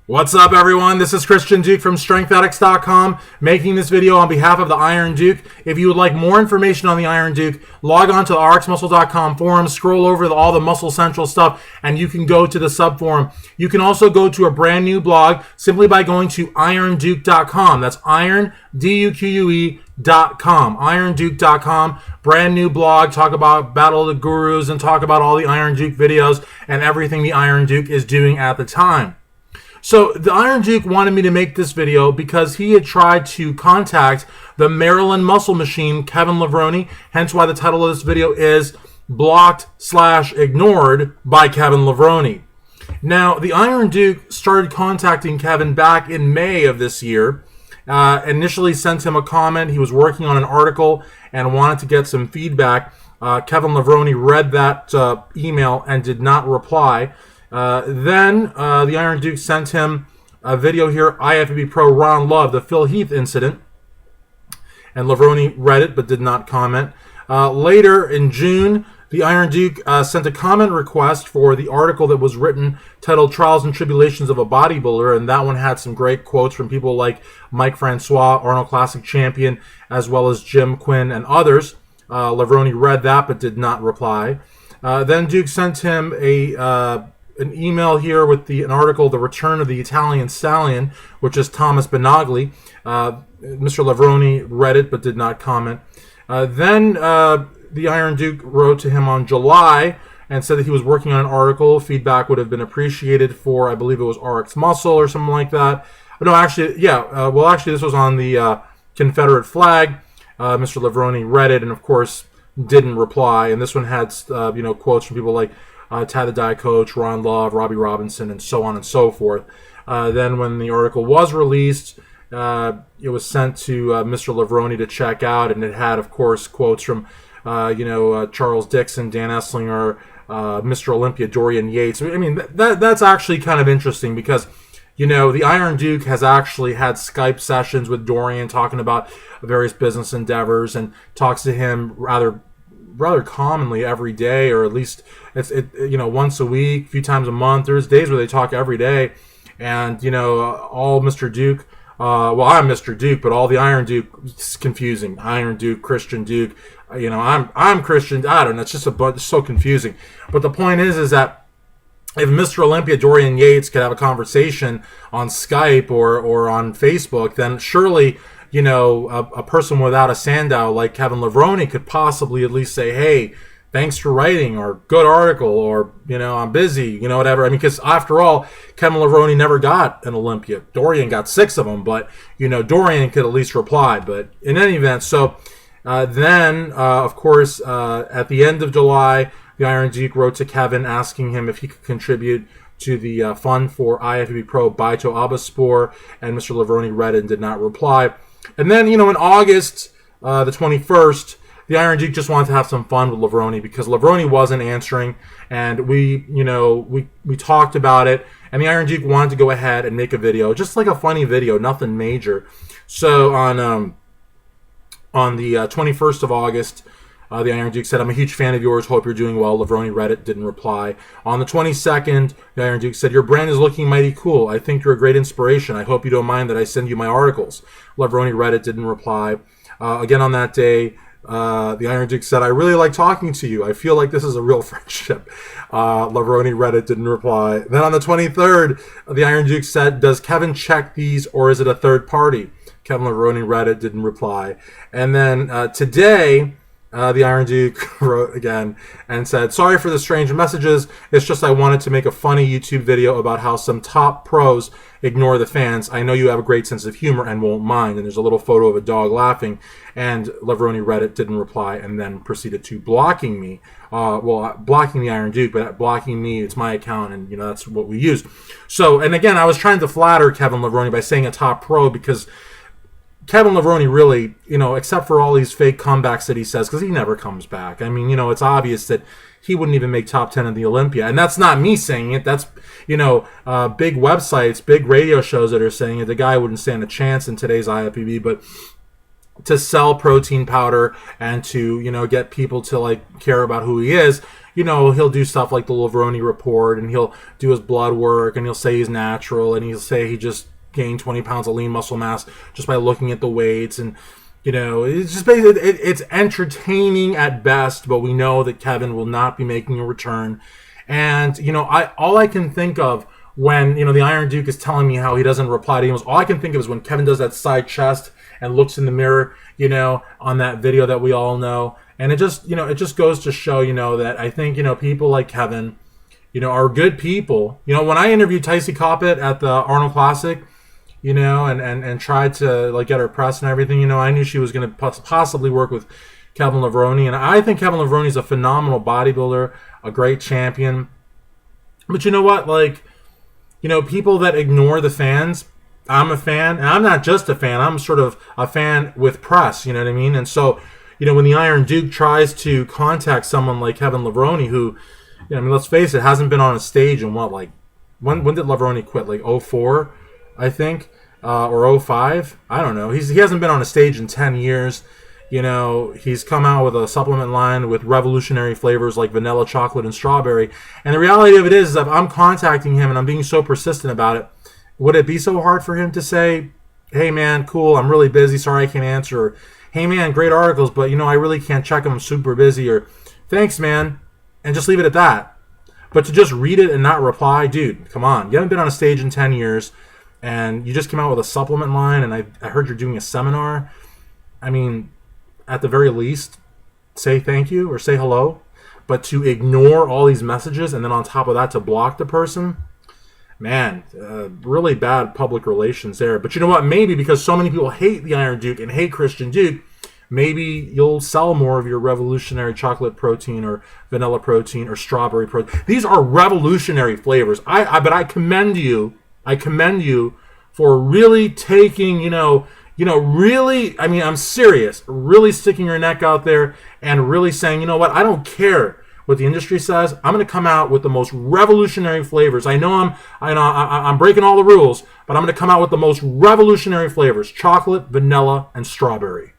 What's up, everyone? This is Christian Duke from StrengthAddicts.com, making this video on behalf of the Iron Duke. If you would like more information on the Iron Duke, log on to the RxMuscle.com forum, scroll over all the Muscle Central stuff, and you can go to the subforum. You can also go to a brand new blog simply by going to IronDuke.com. That's Iron, D-U-Q-U-E.com. IronDuke.com, brand new blog, talk about Battle of the Gurus and talk about all the Iron Duke videos and everything the Iron Duke is doing at the time. So the Iron Duke wanted me to make this video because he had tried to contact the Maryland Muscle Machine, Kevin Levrone, hence why the title of this video is Blocked/Ignored by Kevin Levrone. Now, the Iron Duke started contacting Kevin back in May of this year. Initially sent him a comment. He was working on an article and wanted to get some feedback. Kevin Levrone read that email and did not reply. Then the Iron Duke sent him a video here, IFBB Pro Ron Love, the Phil Heath incident. And Levrone read it but did not comment. Later in June, the Iron Duke sent a comment request for the article that was written titled Trials and Tribulations of a Bodybuilder, and that one had some great quotes from people like Mike Francois, Arnold Classic champion, as well as Jim Quinn and others. Levrone read that but did not reply. Then Duke sent him an email here with an article, The Return of the Italian Stallion, which is Thomas Benagli. Mr. Levrone read it but did not comment. Then the Iron Duke wrote to him on July and said that he was working on an article. Feedback would have been appreciated for, I believe it was RX Muscle or something like that. No, actually, yeah. Actually, this was on the Confederate flag. Mr. Levrone read it and, of course, didn't reply. And this one had, quotes from people like Ty the Diet Coach, Ron Love, Robbie Robinson, and so on and so forth. Then when the article was released, it was sent to Mr. Levrone to check out, and it had, of course, quotes from, Charles Dixon, Dan Esslinger, Mr. Olympia, Dorian Yates. I mean, that's actually kind of interesting because, the Iron Duke has actually had Skype sessions with Dorian talking about various business endeavors and talks to him rather commonly every day, or at least it's once a week, a few times a month. There's days where they talk every day, and all Mr. Duke. I'm Mr. Duke, but all the Iron Duke, it's confusing. Iron Duke, Christian Duke. I'm Christian. I don't know. It's just it's so confusing. But the point is that if Mr. Olympia, Dorian Yates, could have a conversation on Skype or on Facebook, then surely a person without a Sandow like Kevin Levrone could possibly at least say, hey, thanks for writing, or good article, or, I'm busy, whatever. I mean, because after all, Kevin Levrone never got an Olympia. Dorian got 6 of them, but, Dorian could at least reply. But in any event, so then, of course, at the end of July, the Iron Duke wrote to Kevin asking him if he could contribute to the fund for IFBB Pro Baito Abaspor, and Mr. Levrone read it and did not reply. And then, in August the 21st, the Iron Duke just wanted to have some fun with Levrone because Levrone wasn't answering, and we talked about it, and the Iron Duke wanted to go ahead and make a video, just like a funny video, nothing major. So on the 21st of August, the Iron Duke said, I'm a huge fan of yours. Hope you're doing well. Levrone read it, didn't reply. On the 22nd, the Iron Duke said, your brand is looking mighty cool. I think you're a great inspiration. I hope you don't mind that I send you my articles. Levrone read it, didn't reply. Again on that day, the Iron Duke said, I really like talking to you. I feel like this is a real friendship. Levrone read it, didn't reply. Then on the 23rd, the Iron Duke said, does Kevin check these or is it a third party? Kevin Levrone read it, didn't reply. And then today, the Iron Duke wrote again and said, sorry for the strange messages. It's just I wanted to make a funny YouTube video about how some top pros ignore the fans. I know you have a great sense of humor and won't mind. And there's a little photo of a dog laughing. And Levrone read it, didn't reply, and then proceeded to blocking me. Blocking the Iron Duke, but blocking me, it's my account, and that's what we used. So, and again, I was trying to flatter Kevin Levrone by saying a top pro because Kevin Levrone really, except for all these fake comebacks that he says, because he never comes back. I mean, it's obvious that he wouldn't even make top 10 in the Olympia. And that's not me saying it. That's, big websites, big radio shows that are saying it. The guy wouldn't stand a chance in today's IFBB. But to sell protein powder and to, get people to like care about who he is, he'll do stuff like the Levrone report, and he'll do his blood work, and he'll say he's natural, and he'll say he just gained 20 pounds of lean muscle mass just by looking at the weights. And it's just basically, it's entertaining at best, but we know that Kevin will not be making a return. And all I can think of when the Iron Duke is telling me how he doesn't reply to emails, all I can think of is when Kevin does that side chest and looks in the mirror, on that video that we all know. And it just goes to show, that I think, people like Kevin, are good people. When I interviewed Tyson Coppett at the Arnold Classic, and tried to like get her press and everything, I knew she was going to possibly work with Kevin Levrone. And I think Kevin Levrone is a phenomenal bodybuilder, a great champion. But you know what? Like, people that ignore the fans, I'm a fan, and I'm not just a fan. I'm sort of a fan with press, you know what I mean? And so, when the Iron Duke tries to contact someone like Kevin Levrone, who, let's face it, hasn't been on a stage in what, like, when did Levrone quit? Like 04, I think, or 05? I don't know. He hasn't been on a stage in 10 years. He's come out with a supplement line with revolutionary flavors like vanilla, chocolate, and strawberry. And the reality of it is if I'm contacting him and I'm being so persistent about it, would it be so hard for him to say, hey, man, cool, I'm really busy, sorry I can't answer, or hey, man, great articles, but, I really can't check them, I'm super busy, or thanks, man, and just leave it at that. But to just read it and not reply, dude, come on. You haven't been on a stage in 10 years, and you just came out with a supplement line, and I heard you're doing a seminar. I mean, at the very least, say thank you or say hello. But to ignore all these messages and then on top of that to block the person, man, really bad public relations there. But you know what? Maybe because so many people hate the Iron Duke and hate Christian Duke, maybe you'll sell more of your revolutionary chocolate protein or vanilla protein or strawberry protein. These are revolutionary flavors. But I commend you. I commend you for really taking, really, I mean, I'm serious, really sticking your neck out there and really saying, you know what, I don't care what the industry says. I'm going to come out with the most revolutionary flavors. I know I'm breaking all the rules, but I'm going to come out with the most revolutionary flavors: chocolate, vanilla, and strawberry.